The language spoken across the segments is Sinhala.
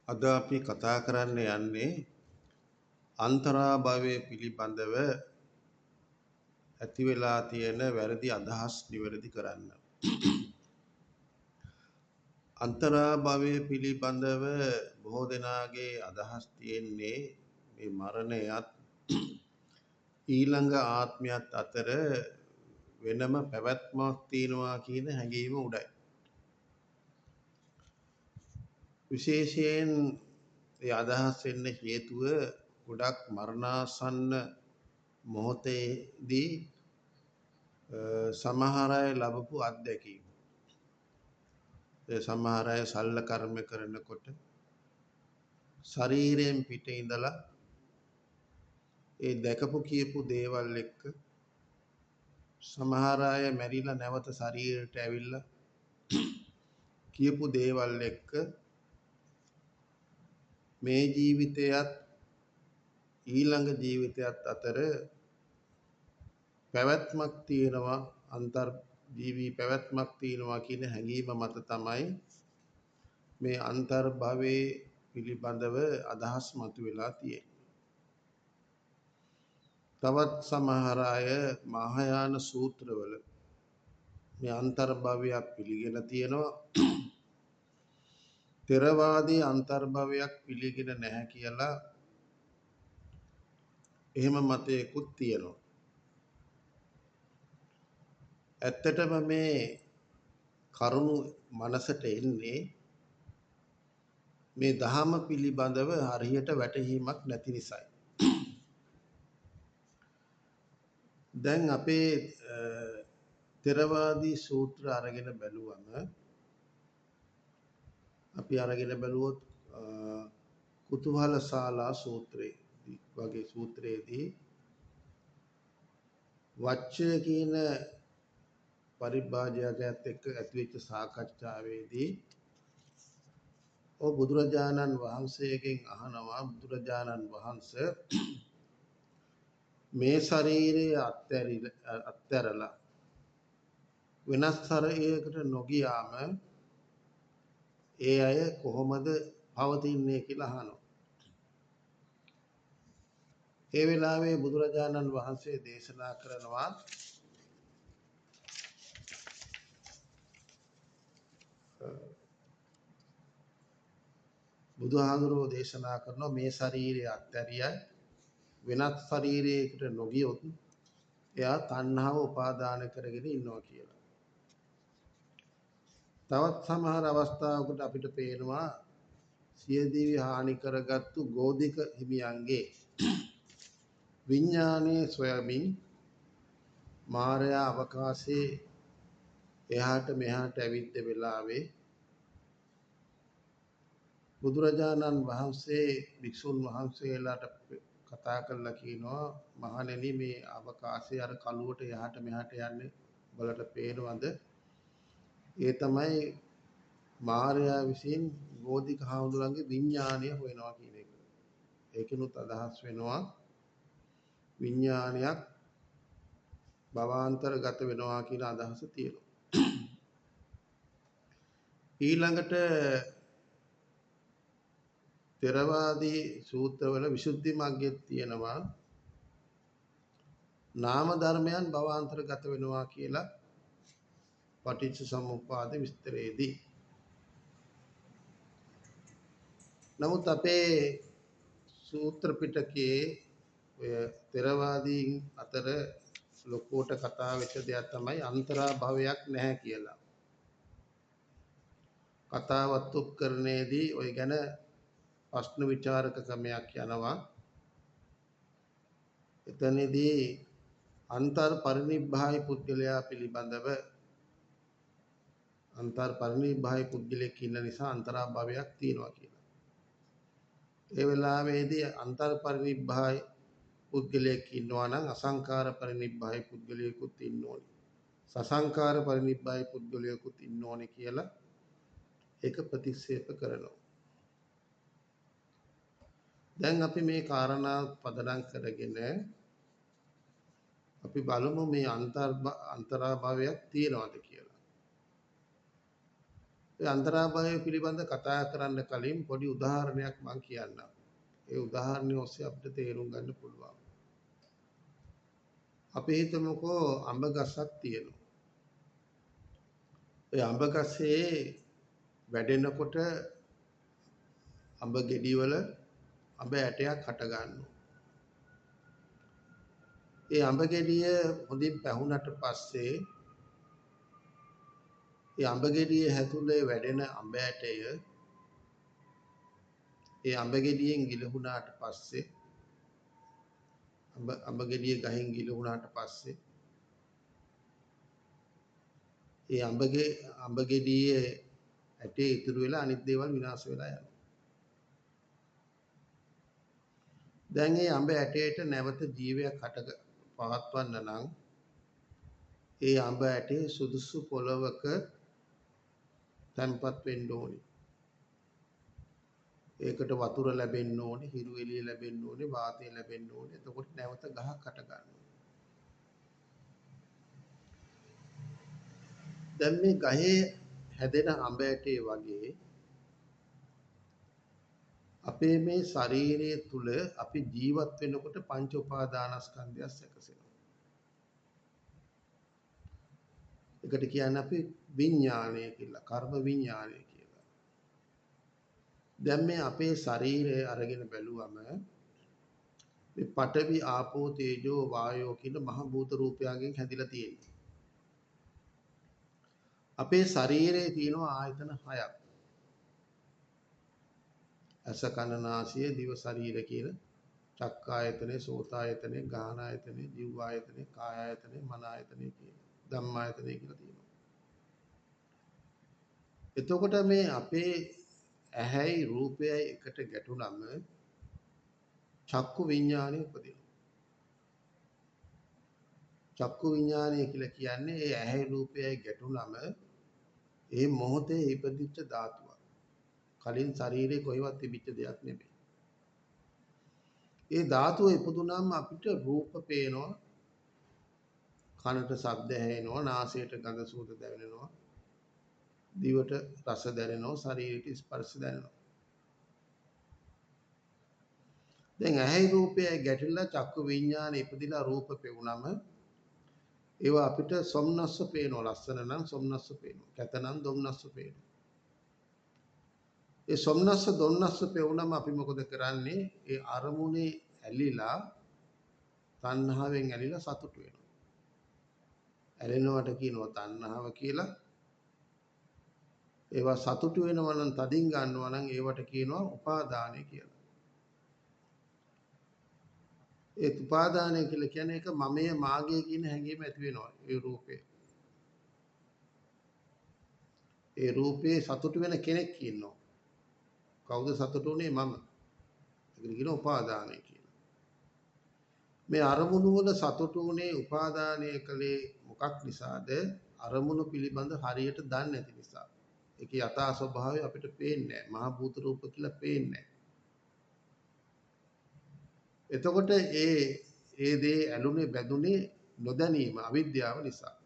අද අපි කතා කරන්න යන්නේ අන්තරාභවය පිළිබඳව ඇති වෙලා තියෙන වැරදි අදහස් නිවැරදි කරන්න. අන්තරාභවය පිළිබඳව බොහෝ දෙනාගේ අදහස් තියෙන්නේ මේ මරණයත් ඊළඟ ආත්මයත් අතර වෙනම පැවැත්මක් තියෙනවා කියන හැඟීම උඩයි. විශේෂයෙන් ඒ අදහස් වෙන්න හේතුව ගොඩක් මරණාසන්න මොහොතේදී සමහර අය ලබපු අත්දැකීම්. සමහර අය සල්ල කර්ම කරනකොට ශරීරයෙන් පිට ඉඳලා ඒ දැකපු කියපු දේවල් එක්ක සමහර අය මැරිලා නැවත ශරීරයට ඇවිල්ලා කියපු දේවල් එක්ක මේ ජීවිතයත් ඊළඟ ජීවිතයත් අතර පැවැත්මක් තියෙනවා අන්තර් ජීවී පැවැත්මක් තියෙනවා කියන හැඟීම මත තමයි මේ අන්තර්භවයේ පිළිබඳව අදහස් මතුවලා තියෙන්නේ. තවත් සමහර අය මහායාන සූත්‍රවල මේ අන්තර්භවයක් පිළිගෙන තියෙනවා. ථෙරවාදී අන්තර්භවයක් පිළිගෙන නැහැ කියලා එහෙම මතයකුත් තියෙනවා. ඇත්තටම මේ කරුණු මනසට එන්නේ මේ දහම පිළිබඳව හරියට වැටහීමක් නැති නිසායි. දැන් අපේ ථෙරවාදී සූත්‍ර අරගෙන බැලුවම අපි අරගෙන බැලුවොත් කුතුහල ශාලා සූත්‍රයේ වගේ සූත්‍රයේදී වච්චය කියන පරිභාජකයාත් එක්ක ඇතිවෙච්ච සාකච්ඡාවේදී බුදුරජාණන් වහන්සේගෙන් අහනවා බුදුරජාණන් වහන්සේ මේ ශරීරය අත්හැරලා වෙනස් ශරීරයකට නොගියාම ඒ අය කොහොමද පවතින්නේ කියලා අහනවා. ඒ වෙලාවේ බුදුරජාණන් වහන්සේ දේශනා කරනවා බුදුහාමුදුරුවෝ දේශනා කරනවා මේ ශරීරය අත්හැරියයි වෙනත් ශරීරයකට නොගියොත් එයා තණ්හාව උපාදාන කරගෙන ඉන්නවා කියලා. තවත් සමහර අවස්ථාවකට අපිට පේනවා සියදිවි හානි කරගත්තු ගෝධික හිමියන්ගේ විඥානයේ සොයමින් මායя අවකාශයේ එහාට මෙහාට ඇවිත් වෙලාවේ බුදුරජාණන් වහන්සේ භික්ෂුන් වහන්සේලාට කතා කරලා කියනවා මහණෙනි මේ අවකාශයේ අර කලුවට එහාට මෙහාට යන්නේ බලට පේනවද? ඒ තමයි මායя විසින් ගෝධික හාමුදුරන්ගේ විඥානය හොයනවා කියන එක. ඒකිනුත් අදහස් වෙනවා විඥානයක් භවාන්තරගත වෙනවා කියන අදහස තියෙනවා. ඊළඟට ථෙරවාදී සූත්‍රවල විසුද්ධි මග්ගෙත් තියෙනවා නාම ධර්මයන් භවාන්තරගත වෙනවා කියලා පටිච්ච සමුප්පාද විස්තරයේදී. නමුත් අපේ සූත්‍ර පිටකයේ ඔය ථෙරවාදීන් අතර ලොකුවට කතා වෙච්ච දෙයක් තමයි අන්තරාභවයක් නැහැ කියලා. කතාවත් උපකරණයේදී ඔය ගැන ප්‍රශ්න විචාරක ක්‍රමයක් යනවා. එතනදී අන්තර් පරිනිබ්බායි පුද්ගලයා පිළිබඳව අන්තර් පරිනිබ්බායි පුද්ගලයෙක් ඉන්න නිසා අන්තරාභවයක් තියෙනවා කියලා. ඒ වෙලාවේදී අන්තර් පරිනිබ්බායි පුද්ගලයෙක් ඉන්නවා නම් අසංකාර පරිනිබ්බායි පුද්ගලයෙකුත් ඉන්න ඕනේ. සසංකාර පරිනිබ්බායි පුද්ගලයෙකුත් ඉන්න ඕනේ කියලා ඒක ප්‍රතික්ෂේප කරනවා. දැන් අපි මේ කාරණා පදනම් කරගෙන අපි බලමු මේ අන්තරාභවයක් තියනවාද කියලා. ඒ අන්තරාභාවය පිළිබඳ කතා කරන්න කලින් පොඩි උදාහරණයක් මම කියන්නම්. ඒ උදාහරණය ඔස්සේ අපිට තේරුම් ගන්න පුළුවන්. අපි හිතමුකෝ අඹ ගසක් තියෙනවා. ඒ අඹ ගසේ වැඩෙනකොට අඹ ගෙඩිවල අඹ ඇටයක් හට ගන්නවා. ඒ අඹ ගෙඩිය හොඳින් පැහුනට පස්සේ ඒ අඹ ගෙඩිය ඇතුලේ වැඩෙන අඹ ඇටය ඒ අඹ ගෙඩියෙන් ගිලහුණාට පස්සේ අඹ ගෙඩිය ගහින් ගිලහුණාට පස්සේ ඒ අඹ ගෙඩියේ ඇටේ ඉතුරු වෙලා අනිත් දේවල් විනාශ වෙලා යනවා. දැන් මේ අඹ ඇටයට නැවත ජීවයක් පවත්වන්න නම් ඒ අඹ ඇටේ සුදුසු පොළවක තැන්පත් වෙන්න ඕනේ. ඒකට වතුර ලැබෙන්න ඕනේ, හිරු එළිය ලැබෙන්න ඕනේ, වාතය ලැබෙන්න ඕනේ. එතකොට නැවත ගහක් හට ගන්නවා. දැන් මේ ගහේ හැදෙන අඹ ඇටේ වගේ අපේ මේ ශරීරය තුල අපි ජීවත් වෙනකොට පංච උපාදානස්කන්ධය සැකසෙනවා. ඒකට කියන්නේ අපි විඥානය කියලා, කර්ම විඥානය කියලා. දැන් මේ අපේ ශරීරය අරගෙන බැලුවම මේ පඨවි ආපෝ තේජෝ වායෝ කියන මහ භූත රූපයන්ගෙන් හැදිලා තියෙනවා. අපේ ශරීරයේ තියෙනවා ආයතන 6ක්. ඇස කන නාසය දිව ශරීර කියන චක්කායතනේ සෝතායතනේ ගාහනායතනේ ජීවායතනේ කායායතනේ මනායතනේ කියන ධම්මායතනේ කියලා තියෙනවා. එතකොට මේ අපේ ඇහැයි රූපයයි එකට ගැටුනම චක්කු විඥානය උපදිනවා. චක්කු විඥානය කියලා කියන්නේ ඒ ඇහැයි රූපයයි ගැටුනම ඒ මොහොතේ ඉපදිච්ච ධාතුවක්. කලින් ශරීරේ කොහෙවත් තිබිච්ච දෙයක් නෙමෙයි. ඒ ධාතුව ඉපදුනම අපිට රූප පේනවා, කනට ශබ්ද ඇහෙනවා, නාසයට ගඳ සුවඳ දැනෙනවා, දිවට රස දැනෙනවා, ශරීරයට ස්පර්ශ දැනෙනවා. දැන් ඇහැයි රූපයයි ගැටිලා චක්කු විඥානය ඉපදිලා රූප පෙවුනම ඒවා අපිට සොම්නස්ස පේනවා. ලස්සන නම් සොම්නස්ස පේනවා. කැත නම් දොම්නස්ස පේනවා. ඒ සොම්නස්ස දොම්නස්ස පෙවුනම අපි මොකද කරන්නේ? ඒ අරමුණේ ඇලිලා තණ්හාවෙන් ඇලිලා සතුට වෙනවා. ඇලෙනවට කියනවා තණ්හාව කියලා. ඒවා සතුටු වෙනවා නම් තදින් ගන්නවා නම් ඒවට කියනවා උපාදානය කියලා. ඒ උපාදානය කියලා කියන්නේ ඒක මමයේ මාගේ කියන හැඟීම ඇති වෙනවා ඒ රූපේ. ඒ රූපේ සතුටු වෙන කෙනෙක් ඉන්නවා. කවුද සතුටු වෙන්නේ? මම. ඒකට කියනවා උපාදානය කියලා. මේ අරමුණු වල සතුටු වුණේ උපාදානය කළේ මොකක් නිසාද? අරමුණු පිළිබඳ හරියට දන්නේ නැති නිසා. ඒකේ යථා ස්වභාවය අපිට පේන්නේ නැහැ. මහා භූත රූප කියලා පේන්නේ නැහැ. එතකොට ඒ දේ ඇලුනේ බැඳුනේ නොදැනීම අවිද්‍යාව නිසා.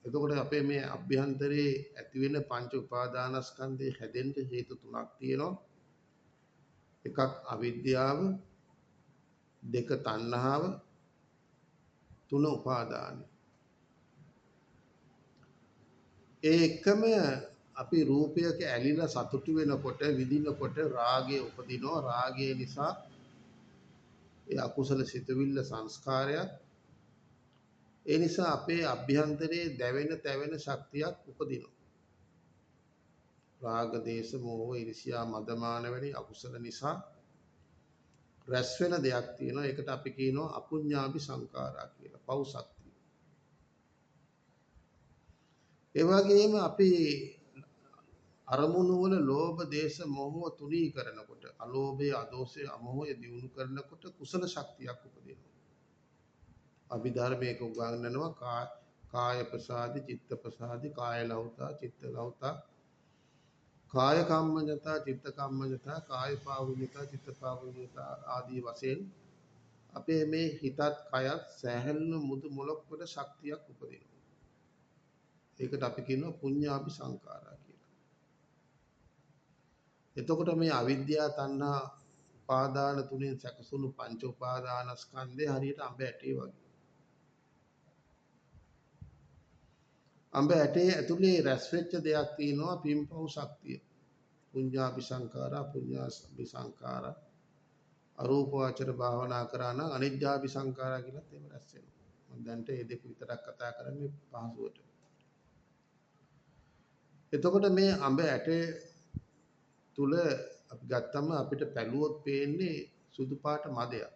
එතකොට අපේ මේ අභ්‍යන්තරයේ ඇති වෙන පංච උපාදානස්කන්ධය හැදෙන්න හේතු තුනක් තියෙනවා. එකක් අවිද්‍යාව, දෙක තණ්හාව, තුන උපාදානය. ඒ එකම අපි රූපයක ඇලිලා සතුටු වෙනකොට විඳිනකොට රාගය උපදිනවා. රාගය නිසා ඒ අකුසල සිතුවිල්ල සංස්කාරයක්. ඒ නිසා අපේ අභ්‍යන්තරයේ දැවෙන තැවෙන ශක්තියක් උපදිනවා. රාග දේශ මොහ ඊර්ෂ්‍යා මදමාන වැනි අකුසල නිසා රැස් වෙන දෙයක් තියෙනවා. ඒකට අපි කියනවා අපුඤ්ඤාභි සංඛාරා කියලා. පව් ශක්තිය. ඒ වගේම අපි අරමුණු වල ලෝභ දේශ මොහ තුනී කරනකොට අලෝභය අදෝසය අමෝහය දියුණු කරනකොට කුසල ශක්තියක් උපදිනවා. අභිධර්මයක උගන්වනවා කාය ප්‍රසාදි චිත්ත ප්‍රසාදි කාය ලෞතා චිත්ත ලෞතා කාය කම්මඤ්ඤතා චිත්ත කම්මඤ්ඤතා කාය පාවුඤ්ඤතා චිත්ත පාවුඤ්ඤතා ආදී වශයෙන් අපේ මේ හිතත් කයත් සෑහෙන මුදු මොලොක් වල ශක්තියක් උපදිනවා. ඒකට අපි කියනවා පුඤ්ඤාභි සංඛාරා කියලා. එතකොට මේ අවිද්‍යාව තණ්හා උපාදාන තුනෙන් සැකසුණු පංච උපාදානස්කන්ධය හරියට අඹ ඇටේ වගේ. අඹ ඇටේ ඇතුලේ රැස් වෙච්ච දෙයක් තියෙනවා පින්පව් ශක්තිය. පුඤ්ඤාභි සංඛාරා පුඤ්ඤාභි සංඛාරා අරූපවාචර භාවනා කරා නම් අනිජ්ජාභි සංඛාරා කියලාත් එහෙම රැස් වෙනවා. මම දැන්ට මේ දෙක විතරක් කතා කරන්නේ පහසුවට. එතකොට මේ අඹ ඇටේ තුල අපි ගත්තම අපිට පැලුවොත් පේන්නේ සුදු පාට මදයක්.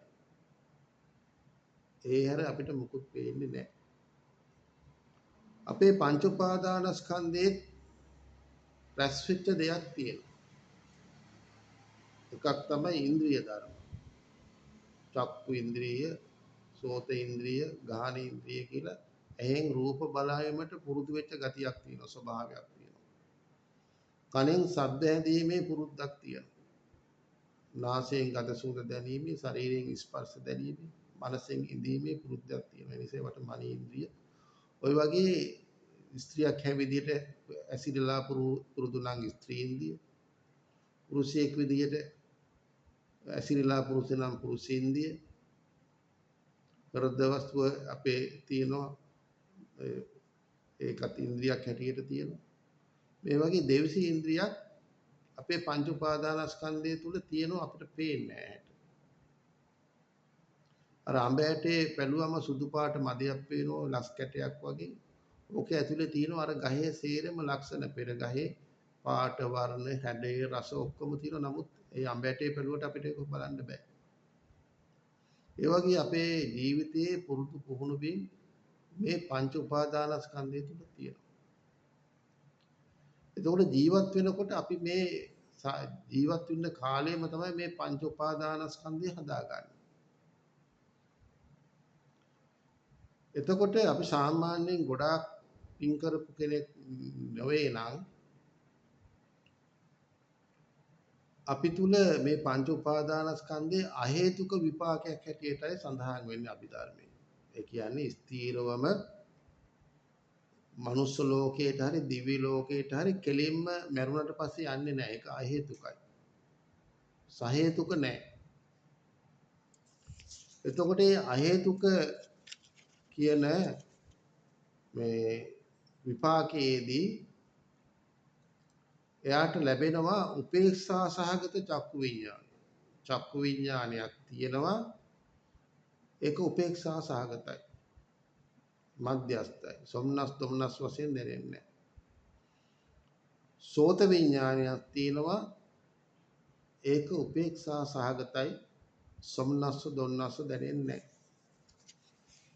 ඒ හැර අපිට මුකුත් පේන්නේ නැහැ. අපේ පංච උපාදානස්කන්ධයේ රැස් වෙච්ච දෙයක් තියෙනවා. එකක් තමයි ඉන්ද්‍රිය ධර්ම. චක්කු ඉන්ද්‍රිය, සෝත ඉන්ද්‍රිය, ගාහන ඉන්ද්‍රිය කියලා එහෙන් රූප බලායමට පුරුදු වෙච්ච ගතියක් තියෙනවා, ස්වභාවයක් තියෙනවා. කනෙන් ශබ්ද ඇදීමේ පුරුද්දක් තියෙනවා. නාසයෙන් ගඳ සුවඳ දැනීමේ, ශරීරයෙන් ස්පර්ශ දැනීමේ, මනසෙන් ඉඳීමේ පුරුද්දක් තියෙනවා. ඒ නිසා ඒවට මන ඉන්ද්‍රිය. ඔය වගේ ස්ත්‍රියක් හැම විදිහට ඇසිරලා පුරුදු නම් ස්ත්‍රී ඉන්ද්‍රිය. පුරුෂයෙක් විදිහට ඇසිරලා පුරුෂ නම් පුරුෂ ඉන්ද්‍රිය. හෘද වස්තුව අපේ තියෙනවා ඒකත් ඉන්ද්‍රියක් හැටියට තියෙනවා. මේ වගේ දේවසී ඉන්ද්‍රියක් අපේ පංච උපාදානස්කන්ධය තුල තියෙනවා අපිට පේන්නේ නැහැ. අර අඹ ඇටේ පැලුවම සුදු පාට මදයක් පේනවා ලස් කැටයක් වගේ. ඕකේ ඇතුලේ තියෙනවා අර ගහේ සේරම ලක්ෂණ පෙර ගහේ පාට වර්ණ හැඩය රස ඔක්කොම තියෙනවා. නමුත් ඒ අඹ ඇටේ පැලුවට අපිට ඒක බලන්න බෑ. ඒ වගේ අපේ ජීවිතයේ පුරුදු පුහුණු වීම මේ පංච උපාදානස්කන්ධය තුල තියෙනවා. එතකොට ජීවත් වෙනකොට අපි මේ ජීවත් වෙන්න කාලයම තමයි මේ පංච උපාදානස්කන්ධය හදාගන්නේ. එතකොට අපි සාමාන්‍යයෙන් ගොඩාක් පින් කරපු කෙනෙක් නොවේ නම් අපි තුල මේ පංච උපාදානස්කන්ධයේ අහේතුක විපාකයක් හැටියටයි සඳහන් වෙන්නේ අභිධර්මයේ. ඒ කියන්නේ ස්ථීරවම මනුස්ස ලෝකයට හරි දිව්‍ය ලෝකයට හරි කෙලින්ම මරුණට පස්සේ යන්නේ නැහැ. ඒක අහේතුකයි. සහේතුක නැහැ. එතකොට මේ අහේතුක කියන මේ විපාකයේදී එයාට ලැබෙනවා උපේක්ෂා සහගත චක්කු විඤ්ඤාණය. චක්කු විඤ්ඤාණයක් තියෙනවා. ඒක උපේක්ෂා සහගතයි. මධ්‍යස්ථයි. සොම්නස් දුම්නස් වශයෙන් දැනෙන්නේ. සෝත විඤ්ඤාණයක් තියෙනවා. ඒක උපේක්ෂා සහගතයි. සොම්නස් දුම්නස් දැනෙන්නේ.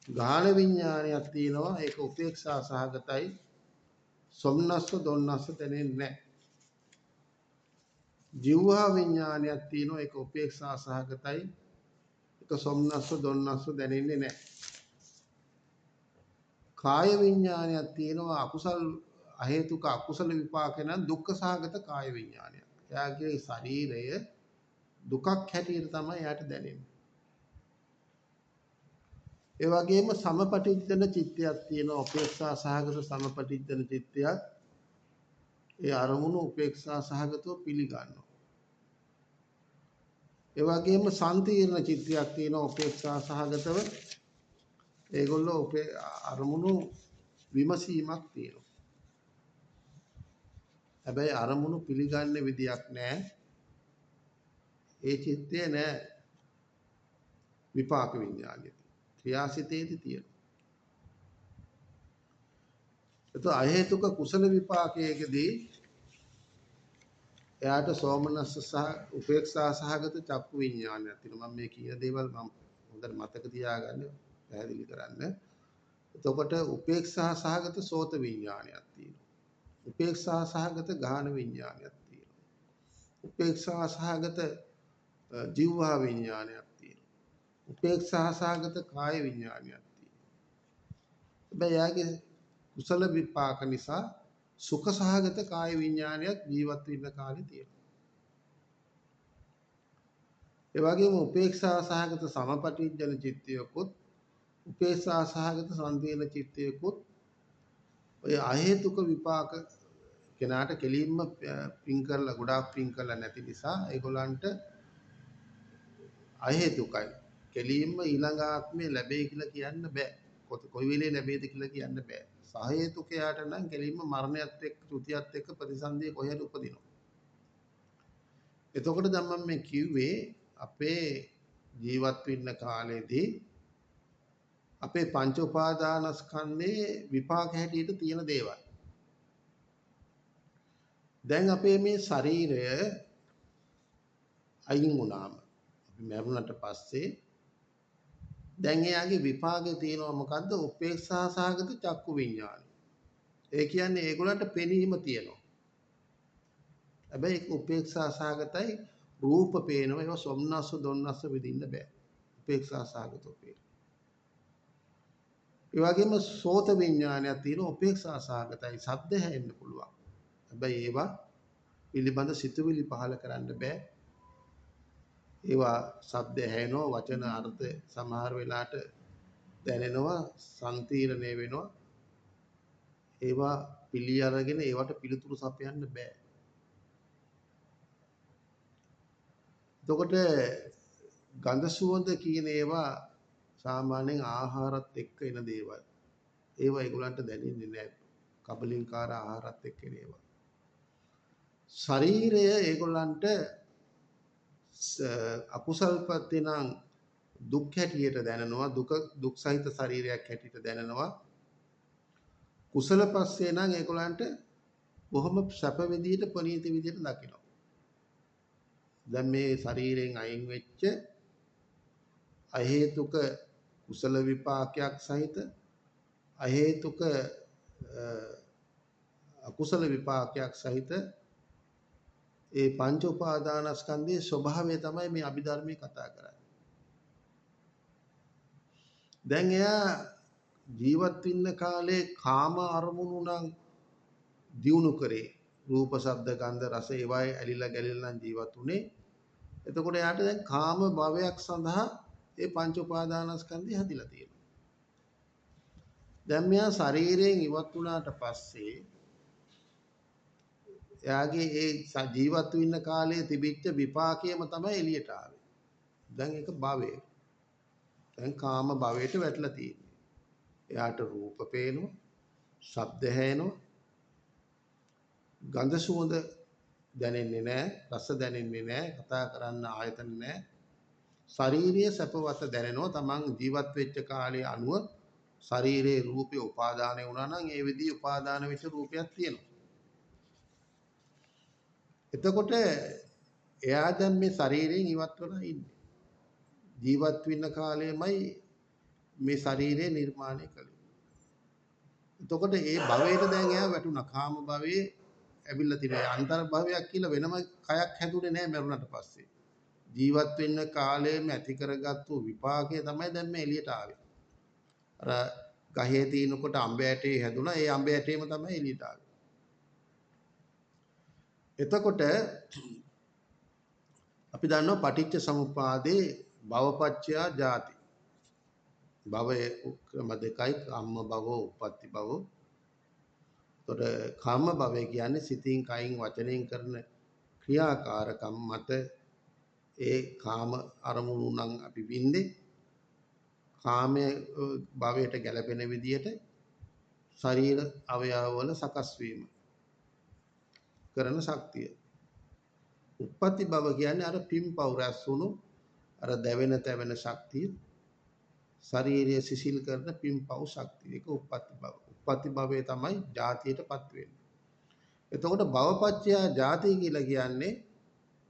ගාහන විඤ්ඤාණයක් තියෙනවා. ඒක උපේක්ෂා සහගතයි. සොම්නස් දුම්නස් දැනෙන්නේ. ජීවහා විඤ්ඤාණයක් තියෙනවා. ඒක උපේක්ෂා සහගතයි. ඒක සොම්නස් දුම්නස් දැනෙන්නේ නැහැ. කාය විඤ්ඤාණයක් තියෙනවා. අකුසල් අහේතුක අකුසල විපාක නම් දුක්ඛ සහගත කාය විඤ්ඤාණයක්. එයාගේ ශරීරය දුකක් හැටියට තමයි එයාට දැනෙන්නේ. ඒ වගේම සමපටිච්ඡන චිත්තයක් තියෙනවා. උපේක්ෂා සහගත සමපටිච්ඡන චිත්තයක්. ඒ අරමුණු උපේක්ෂා සහගතව පිළිගන්නවා. ඒ වගේම සම්තිර්ණ චිත්තයක් තියෙනවා. උපේක්ෂා සහගතව ඒගොල්ලෝ අරමුණු විමසීමක් තියෙනවා. හැබැයි අරමුණු පිළිගන්න විදියක් නැහැ. ඒ චිත්තය නැහැ. විපාක විඤ්ඤාණය. ක්‍රියාසිතේදී තියෙනවා. එතකොට අහේතුක කුසල විපාකයකදී එයාට සෝමනස්ස සහ උපේක්ෂා සහගත චක්කු විඤ්ඤාණයක් තියෙනවා. මම මේ කියන දේවල් මම හොඳට මතක තියාගන්න පැහැදිලි කරන්න. එතකොට උපේක්ෂා සහගත සෝත විඤ්ඤාණයක් තියෙනවා. උපේක්ෂා සහගත ගාහන විඤ්ඤාණයක් තියෙනවා. උපේක්ෂා සහගත ජීවහා විඤ්ඤාණයක් තියෙනවා. උපේක්ෂා සහගත කාය විඤ්ඤාණයක් තියෙනවා. හැබැයි යාගේ කුසල විපාක නිසා සුඛ සහගත කාය විඤ්ඤාණයක් ජීවත් වෙන්න කාලේ තියෙනවා. ඒ වගේම උපේක්ෂා සහගත සමපටිච්ඡන චිත්තයකුත් උපේක්ෂා සහගත සංදීන චිත්තයකුත් ඔය අහේතුක විපාක කෙනාට කෙලින්ම පින් කරලා ගොඩාක් පින් කරලා නැති නිසා ඒගොල්ලන්ට අහේතුකයි. කෙලින්ම ඊළඟ ආත්මේ ලැබෙයි කියලා කියන්න බෑ. කොයි වෙලේ ලැබෙයිද කියලා කියන්න බෑ. සහේතුකයාට නම් කෙලින්ම මරණයත් එක්ක ත්‍ෘතියත් එක්ක ප්‍රතිසන්දිය කොහෙද උපදිනවා. එතකොට දැන් මම මේ කිව්වේ අපේ ජීවත් වෙන්න කාලෙදී අපේ පංච උපාදානස්කන්ධයේ විපාක හැටියට තියෙන දේවල්. දැන් අපේ මේ ශරීරය අයින් වුණාම අපි මරුණට පස්සේ දැන් එයාගේ විපාකේ තියෙනවා මොකද්ද? උපේක්ෂා සහගත චක්කු විඤ්ඤාණය. ඒ කියන්නේ ඒගොල්ලන්ට පෙනීම තියෙනවා. හැබැයි ඒක උපේක්ෂා සහගතයි රූප පේනවා. ඒවා සොම්නස්ස දොන්නස්ස විඳින්න බෑ. උපේක්ෂා සහගතව පේන. ඒ වගේම සෝත විඤ්ඤාණයක් තියෙනවා උපේක්ෂා සහගතයි ශබ්ද හැෙන්න පුළුවන්. හැබැයි ඒවා පිළිබඳ සිතුවිලි පහල කරන්න බෑ. ඒවා ශබ්ද ඇහෙනවා වචන අර්ථ සමහර වෙලාවට දැනෙනවා සංතීර්ණය වෙනවා. ඒවා පිළි අරගෙන ඒවට පිළිතුරු සපයන්න බෑ. එතකොට ගන්ධ සුවඳ කියන ඒවා සාමාන්‍යයෙන් ආහාරත් එක්ක එන දේවල්. ඒවා ඒගොල්ලන්ට දැනෙන්නේ නැහැ. කබලින්කාර ආහාරත් එක්ක එන ඒවා. ශරීරය ඒගොල්ලන්ට අකුසල් පැත්තේ නම් දුක් හැටියට දැනෙනවා. දුක් සහිත ශරීරයක් හැටියට දැනෙනවා. කුසල පස්සේ නම් ඒගොල්ලන්ට බොහොම සැප විදියට ප්‍රණීත විදියට දකිනවා. දැන් මේ ශරීරයෙන් අයින් වෙච්ච අහේතුක කුසල විපාකයක් සහිත අහේතුක අකුසල විපාකයක් සහිත ඒ පංච උපාදානස්කන්ධයේ ස්වභාවය තමයි මේ අභිධර්මයේ කතා කරන්නේ. දැන් එයා ජීවත් වෙන්න කාලේ කාම අරමුණු නම් දියුණු කරේ. රූප, ශබ්ද, ගන්ධ, රස ඒවායේ ඇලිලා ගැලිලා නම් ජීවත් උනේ. එතකොට එයාට දැන් කාම භවයක් සඳහා ඒ පංච උපාදානස්කන්ධය හැදිලා තියෙනවා. දැන් මෙයා ශරීරයෙන් ඉවත් වුණාට පස්සේ එයාගේ ඒ ජීවත් වෙන්න කාලයේ තිබිච්ච විපාකයම තමයි එළියට ආවේ. දැන් ඒක භවය. දැන් කාම භවයට වැටලා තියෙන්නේ. එයාට රූප පේනවා, ශබ්ද ඇහෙනවා, ගන්ධ සුවඳ දැනෙන්නේ නැහැ, රස දැනෙන්නේ නැහැ, කතා කරන්න ආයතන නැහැ. ශාරීරිය සැපවත දැනෙනවා. තමන් ජීවත් වෙච්ච කාලයේ අනුව ශරීරයේ රූපේ උපාදානය වුණා නම් ඒ විදිහේ උපාදාන වෙච්ච රූපයක් තියෙනවා. එතකොට එයා දැන් මේ ශරීරයෙන් ඉවත් වෙලා ඉන්නේ. ජීවත් වෙන්න කාලෙමයි මේ ශරීරය නිර්මාණය කළේ. එතකොට ඒ භවයට දැන් එයා වැටුණා. කාම භවයේ ඇවිල්ලා තියෙනවා. අන්තර් භවයක් කියලා වෙනම කයක් හැදුනේ නැහැ මරුණට පස්සේ. ජීවත් වෙන්න කාලෙම ඇති කරගත්තු විපාකය තමයි දැන් මේ එළියට ආවේ. අර ගහේ තිනකොට අඹ ඇටේ හැදුනා. ඒ අඹ ඇටේම තමයි එළියට ආවේ. එතකොට අපි දන්නවා පටිච්ච සමුප්පාදේ භවපච්චයා ජාති. භවයේ ක්‍රම දෙකයි කම්ම භව, උප්පත්ති භව. එතකොට කම්ම භවය කියන්නේ සිතින්, කයින්, වචනයෙන් කරන ක්‍රියාකාරකම් මත ඒ කාම අරමුණු නම් අපි විඳේ. කාමයේ භවයට ගැලපෙන විදියට ශරීර අවයවවල සකස් වීම කරන ශක්තිය. උප්පත්ති භව කියන්නේ අර පිම්පව් රැස් වුණු අර දැවෙන තැවෙන ශක්තිය. ශරීරය සිසිල් කරන පිම්පව් ශක්තිය. ඒක උප්පත්ති භව. උප්පත්ති භවයේ තමයි ජාතියටපත් වෙන්නේ. එතකොට භවපච්චය ජාති කියලා කියන්නේ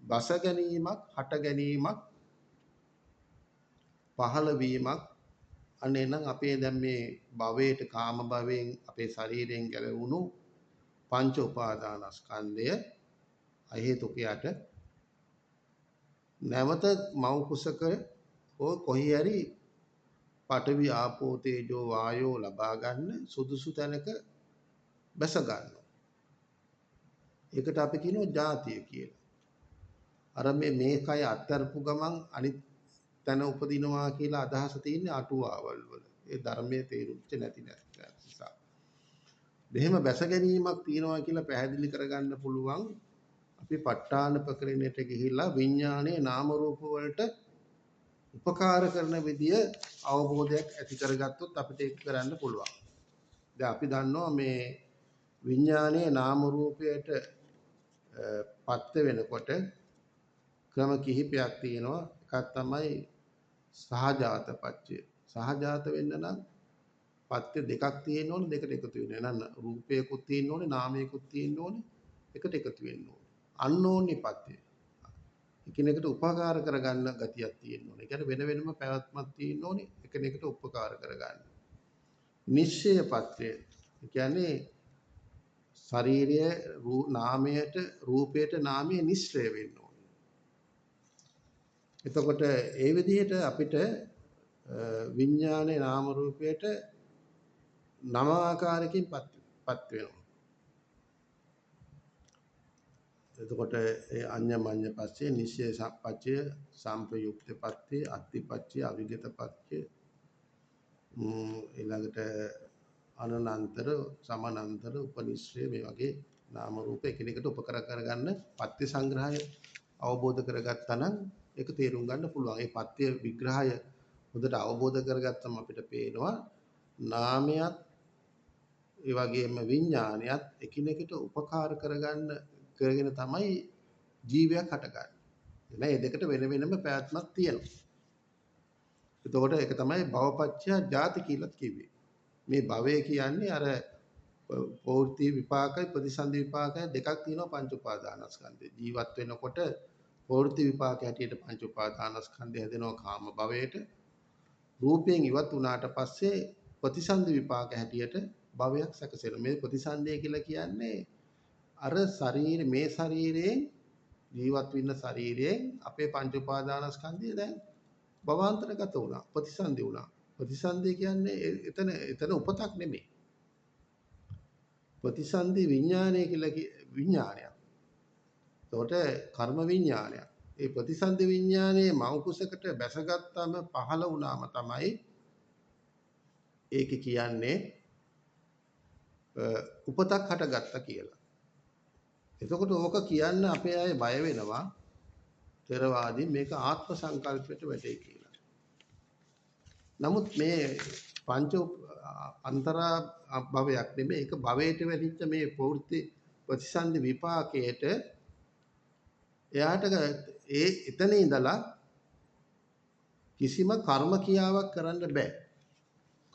බස ගැනීමක්, හට ගැනීමක්, පහළ වීමක්. අනේ නම් අපේ දැන් මේ භවයට කාම භවයෙන් අපේ ශරීරයෙන් ගැලවුණු පංච උපාදානස්කන්ධය අහේතුකයට නැවත මව් කුසක හෝ කොහි හරි පඨවි ආපෝ තේජෝ වායෝ ලබා ගන්න සුදුසු තැනක බැස ගන්නවා. ඒකට අපි කියනවා ජාතිය කියලා. අර මේකයි අත්තරපු ගමන් අනිත් තැන උපදිනවා කියලා අදහස තියෙන්නේ අටුවාවල් වල. ඒ ධර්මයේ තේරුම්ච්ච නැති නිසා. මෙහෙම බැස ගැනීමක් තියෙනවා කියලා පැහැදිලි කරගන්න පුළුවන් අපි ප ဋ ාණ ප්‍රකරණයට ගිහිල්ලා විඥානයේ නාම රූප වලට උපකාර කරන විදිය අවබෝධයක් ඇති කරගත්තොත් අපිට ඒක කරන්න පුළුවන්. දැන් අපි දන්නවා මේ විඥානයේ නාම රූපයට පත්‍ය වෙනකොට ක්‍රම කිහිපයක් තියෙනවා. එකක් තමයි සහජාත පත්‍ය. සහජාත වෙන්න නම් පත්‍ය දෙකක් තියෙන්න ඕනේ, දෙකට එකතු වෙන්න. එහෙනම් රූපයකුත් තියෙන්න ඕනේ, නාමයකුත් තියෙන්න ඕනේ, එකට එකතු වෙන්න ඕනේ. අන්නෝන්‍ය පත්‍ය. එකිනෙකට උපකාර කරගන්න ගතියක් තියෙන්න ඕනේ. ඒ කියන්නේ වෙන වෙනම පැවැත්මක් තියෙන්න ඕනේ, එකිනෙකට උපකාර කරගන්න. නිශ්චය පත්‍ය. ඒ කියන්නේ ශරීරය නාමයට රූපයට නාමය නිශ්චය වෙන්න ඕනේ. එතකොට ඒ විදිහට අපිට විඥානයේ නාම රූපයට නව ආකාරයකින් පත් වෙනවා. එතකොට ඒ අඤ්ඤමඤ්ඤ පස්සේ නිශ්චය සම්පච්චය සම්ප්‍රයුක්ත පත්‍ය අත්තිපච්චය අවිගත පත්‍ය ඊළඟට අනනන්තර සමානන්තර උපනිශ්‍රය මේ වගේ නාම රූප එකිනෙකට උපකර කරගන්න පත්‍ය සංග්‍රහය අවබෝධ කරගත්තා නම් ඒක තේරුම් ගන්න පුළුවන්. ඒ පත්‍ය විග්‍රහය හොඳට අවබෝධ කරගත්තම අපිට පේනවා නාමයත් ඒ වගේම විඥානයත් එකිනෙකට උපකාර කරගෙන තමයි ජීවයක් හටගන්නේ. එන මේ දෙකට වෙන වෙනම පැවැත්මක් තියෙනවා. එතකොට ඒක තමයි භවපච්චය ජාති කියලා කිව්වේ. මේ භවය කියන්නේ අර ප්‍රවෘත්ති විපාකයි ප්‍රතිසන්දි විපාකයි දෙකක් තියෙනවා පංච උපාදානස්කන්ධේ. ජීවත් වෙනකොට ප්‍රවෘත්ති විපාක හැටියට පංච උපාදානස්කන්ධය හැදෙනවා කාම භවයට. රූපයෙන් ඉවත් වුණාට පස්සේ ප්‍රතිසන්දි විපාක හැටියට භවයක් සැකසෙනවා. මේ ප්‍රතිසන්දිය කියලා කියන්නේ අර මේ ශරීරයෙන් ජීවත් වෙන්න ශරීරයෙන් අපේ පංච උපාදානස්කන්ධය දැන් භවාන්තරගත වුණා. ප්‍රතිසන්දි වුණා. ප්‍රතිසන්දි කියන්නේ එතන උපතක් නෙමෙයි. ප්‍රතිසන්දි විඥානය කියලා විඥානයක්. එතකොට කර්ම විඥානයක්. ඒ ප්‍රතිසන්දි විඥානයේ මෞකුසකට බැසගත්තාම පහළ වුණාම තමයි ඒක කියන්නේ උපතක් හටගත්තා කියලා. එතකොට ඕක කියන්න අපේ අය බය වෙනවා ථෙරවාදී මේක ආත්ම සංකල්පයට වැටේ කියලා. නමුත් මේ පංච අන්තරා භවයක් නෙමෙයි ඒක භවයට වැටිච්ච මේ ප්‍රවෘත්ති ප්‍රතිසන්දි විපාකයට එයාට එතන ඉඳලා කිසිම කර්ම ක්‍රියාවක් කරන්න බෑ.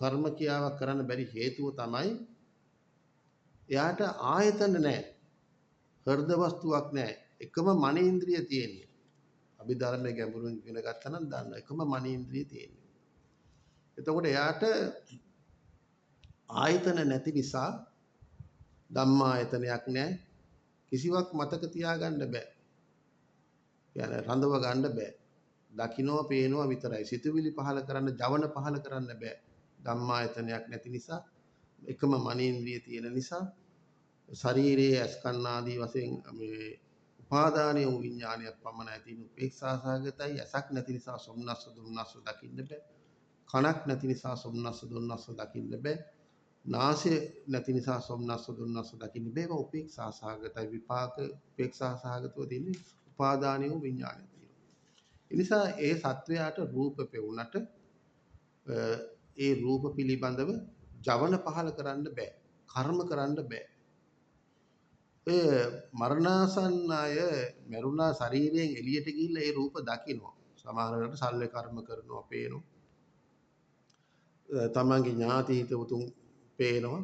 කර්ම ක්‍රියාවක් කරන්න බැරි හේතුව තමයි එයාට ආයතන නැහැ. හෘද වස්තුවක් නැහැ. එකම මනේන්ද්‍රිය තියෙන්නේ. අභිධර්මයේ ගැඹුරින් ඉගෙන ගත්තා නම් දන්න එකම මනේන්ද්‍රිය තියෙන්නේ. එතකොට එයාට ආයතන නැති නිසා ධම්මායතනයක් නැහැ. කිසිවක් මතක තියාගන්න බෑ. කියන්නේ රඳව ගන්න බෑ. දකින්නවා පේනවා විතරයි. සිතුවිලි පහල කරන්න, ජවන පහල කරන්න බෑ. ධම්මායතනයක් නැති නිසා එකම මනේන්ද්‍රිය තියෙන නිසා ශරීරයේ අස්කන්නාදී වශයෙන් මේ උපාදානීය වූ විඥානයක් පමණයි තියෙන උපේක්ෂා සහගතයි. ඇසක් නැති නිසා සොම්නස්ස දුම්නස්ස දකින්න බෑ. කනක් නැති නිසා සොම්නස්ස දුම්නස්ස දකින්න බෑ. නාසය නැති නිසා සොම්නස්ස දුම්නස්ස දකින්න බෑ. ඒක උපේක්ෂා සහගතයි. විපාක උපේක්ෂා සහගතව තියෙන්නේ උපාදානීය වූ විඥානය තියෙනවා. ඒ නිසා ඒ සත්වයාට රූප පෙවුනට ඒ රූප පිළිබඳව ජවන පහල කරන්න බෑ. කර්ම කරන්න බෑ. ඔය මරණාසන්න අය මරුණා ශරීරයෙන් එළියට ගිහිල්ලා ඒ රූප දකිනවා. සමහරකට සල්ලි කර්ම කරනවා පේනවා. තමන්ගේ ඥාති හිතවතුන් පේනවා.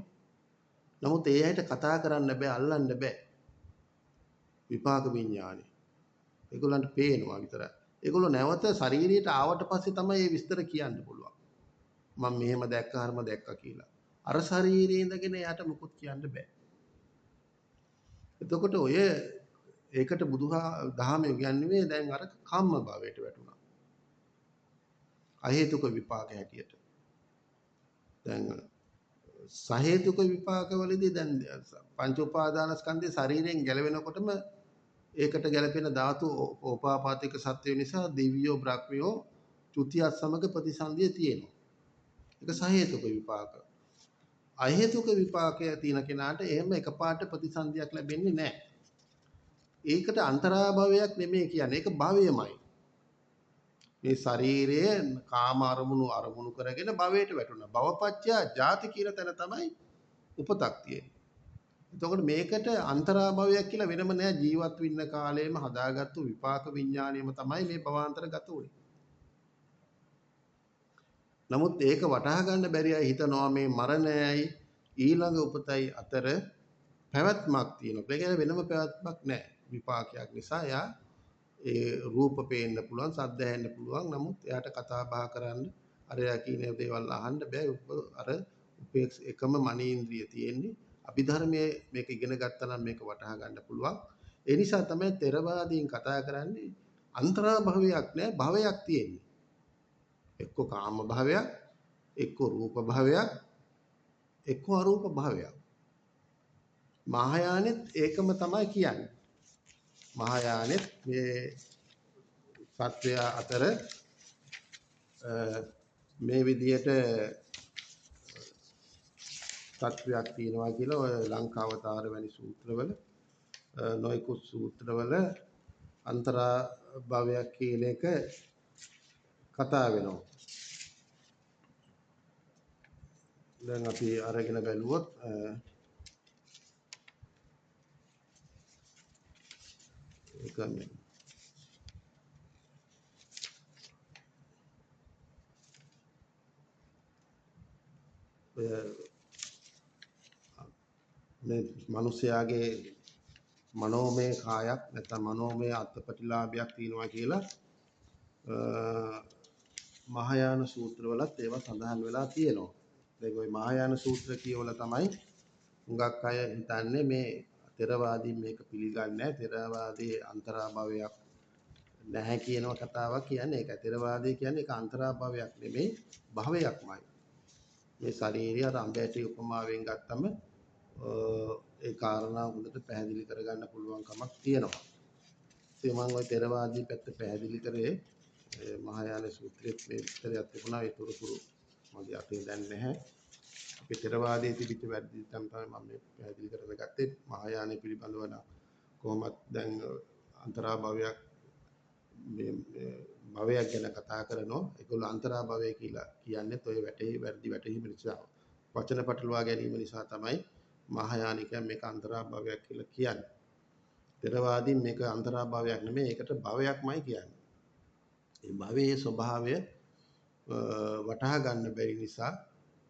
නමුත් ඒ ඇයිට කතා කරන්න බෑ, අල්ලන්න බෑ. විපාක විඥානේ. ඒගොල්ලන්ට පේනවා විතරයි. ඒගොල්ලෝ නැවත ශරීරයට ආවට පස්සේ තමයි මේ විස්තර කියන්න පුළුවන්. මම මෙහෙම දැක්කහම දැක්කා කියලා. අර ශරීරයේ ඉඳගෙන යාට මුකුත් කියන්න බෑ. එතකොට ඔය ඒකට දහම කියන්නේ දැන් අර කම්ම භවයට වැටුණා. අහේතුක විපාක හැටියට. දැන් සහේතුක විපාකවලදී දැන් පංච උපාදානස්කන්ධේ ශරීරයෙන් ගැලවෙනකොටම ඒකට ගැලපෙන ධාතු ඕපාපාතික සත්‍ය නිසා දිව්‍යෝ චුතියත් සමග ප්‍රතිසන්දිය තියෙනවා. ඒක සහේතුක විපාක. අහේතුක විපාකය තියෙන කෙනාට එහෙම එකපාරට ප්‍රතිසන්දියක් ලැබෙන්නේ නැහැ. ඒකට අන්තරාභවයක් නෙමෙයි කියන්නේ. ඒක භවයමයි. මේ ශරීරයේ කාම අරමුණු කරගෙන භවයට වැටුණා. භවපච්චය ජාති කියන තැන තමයි උපතක් තියෙන්නේ. එතකොට මේකට අන්තරාභවයක් කියලා වෙනම නෑ. ජීවත් වෙන්න කාලේම හදාගත්තු විපාක විඥාණයම තමයි මේ භවාන්තර ගත උනේ. නමුත් ඒක වටහා ගන්න බැරි අය හිතනවා මේ මරණයයි ඊළඟ උපතයි අතර පැවැත්මක් තියෙනවා. ඒ කියන්නේ වෙනම පැවැත්මක් නැහැ. විපාකයක් නිසා එයා ඒ රූප පේන්න පුළුවන්, සද්ද ඇහෙන්න පුළුවන්. නමුත් එයාට කතා බහ කරන්න අරයා කියන දේවල් අහන්න බෑ. අර උපේක්ෂ එකම මනේන්ද්‍රිය තියෙන්නේ. අභිධර්මයේ මේක ඉගෙන ගත්තා නම් මේක වටහා ගන්න පුළුවන්. ඒ නිසා තමයි ථෙරවාදීන් කතා කරන්නේ අන්තරා භවයක් නෑ, භවයක් තියෙන්නේ. එක්ක කාම භවයක්, එක්ක රූප භවයක්, එක්ක අරූප භවයක්. මහායානෙත් ඒකම තමයි කියන්නේ. මහායානෙත් මේ සත්වය අතර මේ විදියට තත්වයක් තියෙනවා කියලා ඔය ලංකාවතාර වැනි සූත්‍රවල නොයෙකුත් සූත්‍රවල අන්තරා භවයක් කියන එක කතා වෙනවා. දැන් අපි අරගෙන බැලුවොත් ඒක මේ මිනිස්යාගේ මනෝමය කායක් නැත්නම් මනෝමය අත්පටිලාභයක් තියෙනවා කියලා මහායාන සූත්‍රවලත් ඒවා සඳහන් වෙලා තියෙනවා. දැන් ওই මහායාන සූත්‍ර කියවල තමයි හුඟක් අය හිතන්නේ මේ ථෙරවාදීන් මේක පිළිගන්නේ නැහැ. ථෙරවාදී අන්තරාභවයක් නැහැ කියන කතාවක් කියන්නේ ඒකයි. ථෙරවාදී කියන්නේ ඒක අන්තරාභවයක් නෙමෙයි භවයක්මයි. මේ ශාරීරිය අර අඹැටි උපමාවෙන් ගත්තම ඒ කාරණා හොඳට පැහැදිලි කරගන්න පුළුවන් කමක් තියෙනවා. ඒ මම ওই ථෙරවාදී පැත්ත පැහැදිලි කරේ මහායාන සූත්‍රයේ මේ විස්තරයක් තිබුණා. ඒ තොරතුරු මගේ අතේ දැන් නැහැ. අපි ථෙරවාදයේ තිබිච්ච වැරදි තමයි මම මේ පැහැදිලි කරගෙන ගත්තේ. මහායානෙ පිළිබඳව නම් කොහොමත් දැන් අන්තරාභවයක් මේ භවයක් ගැන කතා කරනවා. ඒගොල්ලෝ අන්තරාභවය කියලා කියන්නේ ඔය වැරදි වැටහීම නිසා. වචන පටලවා ගැනීම නිසා තමයි මහායානිකයන් මේක අන්තරාභවයක් කියලා කියන්නේ. ථෙරවාදීන් මේක අන්තරාභවයක් නෙමෙයි ඒකට භවයක්මයි කියන්නේ. මේ භවයේ ස්වභාවය වටහා ගන්න බැරි නිසා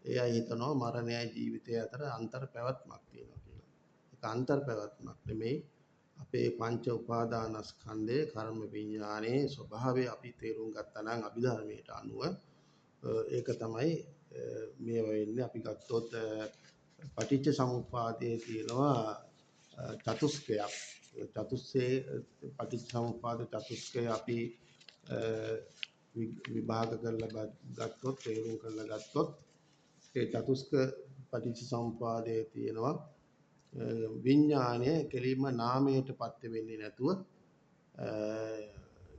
ඒ අය හිතනවා මරණයයි ජීවිතය අතර අන්තර් පැවැත්මක් තියෙනවා කියලා. ඒක අන්තර් පැවැත්මක් නෙමෙයි. අපේ පංච උපාදානස්කන්ධයේ කර්ම විඥානයේ ස්වභාවය අපි තේරුම් ගත්තා නම් අභිධර්මයට අනුව ඒක තමයි මේ වෙන්නේ. අපි ගත්තොත් පටිච්ච සමුප්පාදයේ තියෙනවා චතුස්කයක්. චතුස්සේ පටිච්ච සමුප්පාද චතුස්කය අපි විභාග කරලා ගත්තොත් තේරුම් කරලා ගත්තොත් ඒ චතුස්ක පටිච්ච සමුප්පාදයේ තියෙනවා විඥානය කෙලින්ම නාමයටපත් වෙන්නේ නැතුව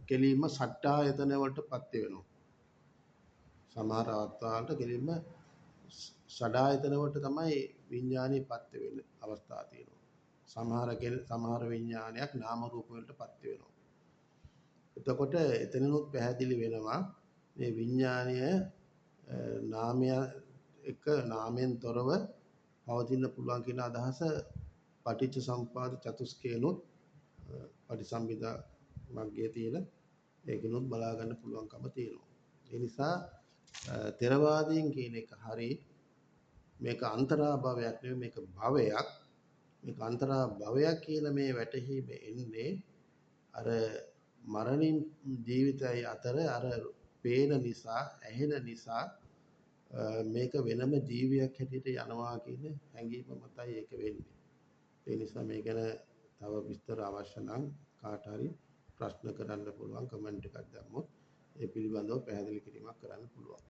කෙලින්ම සට්ඨායතන වලටපත් වෙනවා. සමහර අවස්ථාවලට කෙලින්ම ෂඩායතන වලට තමයි විඥානෙපත් වෙන්න අවස්ථා තියෙනවා. සමහර විඥානයක් නාම රූප වලටපත් වෙනවා. එතකොට එතනනොත් පැහැදිලි වෙනවා මේ විඥානය නාමය එක නාමයෙන් තොරව පවතින්න පුළුවන් කියන අදහස පටිච්ච සමුප්පාද චතුස්කේනොත් පටිසම්භිදා මග්ගයේ තියෙන ඒකිනුත් බලා ගන්න පුළුවන්කම තියෙනවා. ඒ නිසා ථෙරවාදීන් කියන එක හරි මේක අන්තරා භවයක් නෙවෙයි මේක භවයක්. මේක අන්තරා භවයක් කියන මේ වැටහීම එන්නේ අර මරණින් ජීවිතය අතර අර පේන නිසා ඇහෙන නිසා මේක වෙනම ජීවියක් හැටියට යනවා කියන හැඟීම මතයි ඒක වෙන්නේ. ඒ නිසා මේ ගැන තව විස්තර අවශ්‍ය නම් කාට හරි ප්‍රශ්න කරන්න පුළුවන් කමෙන්ට් එකක් දැම්මොත් ඒ පිළිබඳව පැහැදිලි කිරීමක් කරන්න පුළුවන්.